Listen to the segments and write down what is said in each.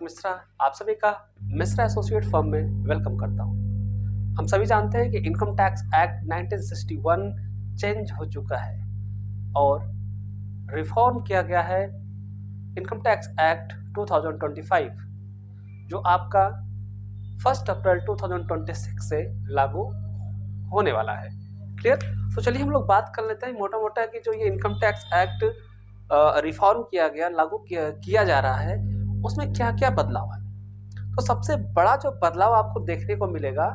मिश्रा आप सभी का मिश्रा एसोसिएट फर्म में वेलकम करता हूं। हम सभी जानते हैं कि इनकम टैक्स एक्ट 1961 चेंज हो चुका है और रिफॉर्म किया गया है इनकम टैक्स एक्ट 2025 जो आपका 1 अप्रैल 2026 से लागू होने वाला है। क्लियर? तो चलिए हम लोग बात कर लेते हैं मोटा मोटा कि जो ये इनकम टैक्स एक्ट रिफॉर्म किया गया, लागू किया जा रहा है, उसमें क्या क्या बदलाव है। तो सबसे बड़ा जो बदलाव आपको देखने को मिलेगा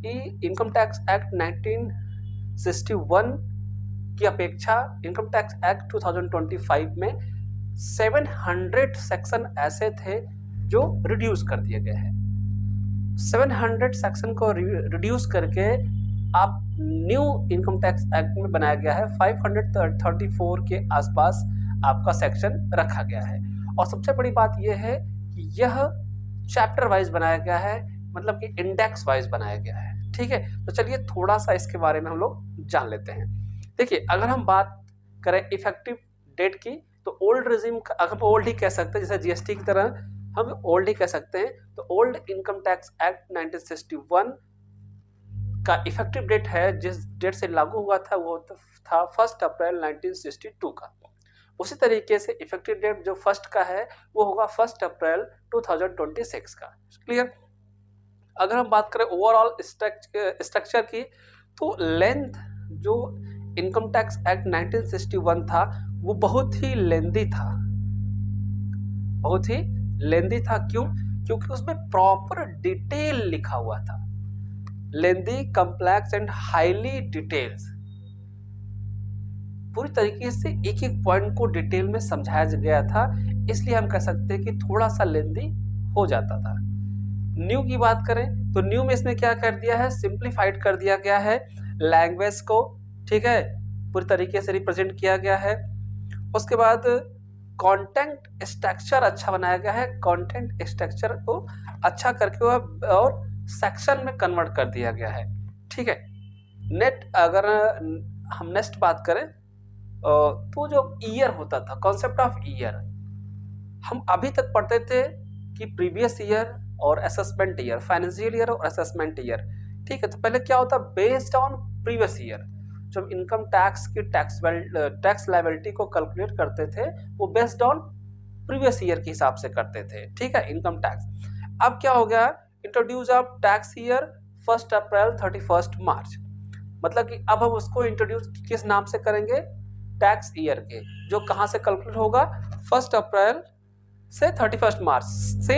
कि इनकम टैक्स एक्ट 1961 की अपेक्षा इनकम टैक्स एक्ट 2025 में 700 सेक्शन ऐसे थे जो रिड्यूस कर दिए गए हैं। 700 सेक्शन को रिड्यूस करके आप न्यू इनकम टैक्स एक्ट में बनाया गया है 534 के आसपास आपका सेक्शन रखा गया है। और सबसे बड़ी बात यह है कि यह चैप्टर वाइज बनाया गया है, मतलब कि इंडेक्स वाइज बनाया गया है। ठीक है, तो चलिए थोड़ा सा इसके बारे में हम लोग जान लेते हैं। देखिए, अगर हम बात करें इफेक्टिव डेट की, तो ओल्ड रिजिम, अगर हम ओल्ड ही कह सकते हैं, जैसे जीएसटी की तरह हम ओल्ड ही कह सकते हैं, तो ओल्ड इनकम टैक्स एक्ट 1961 का इफेक्टिव डेट है, जिस डेट से लागू हुआ था वो था 1 अप्रैल 1962 का। उसी तरीके से इफेक्टिव डेट जो फर्स्ट का है वो होगा 1 अप्रैल 2026 का। क्लियर? अगर हम बात करें ओवरऑल स्ट्रक्चर की, तो लेंथ जो इनकम टैक्स एक्ट 1961 था वो बहुत ही लेंदी था, बहुत ही लेंदी था। क्यों? क्योंकि उसमें प्रॉपर डिटेल लिखा हुआ था। लेंदी, कॉम्प्लेक्स एंड हाईली डिटेल्स, पूरी तरीके से एक एक पॉइंट को डिटेल में समझाया गया था, इसलिए हम कह सकते हैं कि थोड़ा सा लेंदी हो जाता था। न्यू की बात करें तो न्यू में इसने क्या कर दिया है, सिंप्लीफाइड कर दिया गया है लैंग्वेज को। ठीक है, पूरी तरीके से रिप्रेजेंट किया गया है। उसके बाद कंटेंट स्ट्रक्चर अच्छा बनाया गया है, कंटेंट स्ट्रक्चर को अच्छा करके और सेक्शन में कन्वर्ट कर दिया गया है। ठीक है, अगर हम नेक्स्ट बात करें तो जो ईयर होता था, कॉन्सेप्ट ऑफ ईयर, हम अभी तक पढ़ते थे कि प्रीवियस ईयर और असेसमेंट ईयर, फाइनेंशियल ईयर और असेसमेंट ईयर। ठीक है, तो पहले क्या होता, बेस्ड ऑन प्रीवियस ईयर जब इनकम टैक्स की टैक्स लायबिलिटी को कैलकुलेट करते थे वो बेस्ड ऑन प्रीवियस ईयर के हिसाब से करते थे। ठीक है, इनकम टैक्स। अब क्या हो गया, इंट्रोड्यूस ऑफ टैक्स ईयर 1 अप्रैल 31 मार्च, मतलब कि अब हम उसको इंट्रोड्यूस किस नाम से करेंगे, टैक्स ईयर के, जो कहां से कैलकुलेट होगा, 1 अप्रैल से 31 मार्च से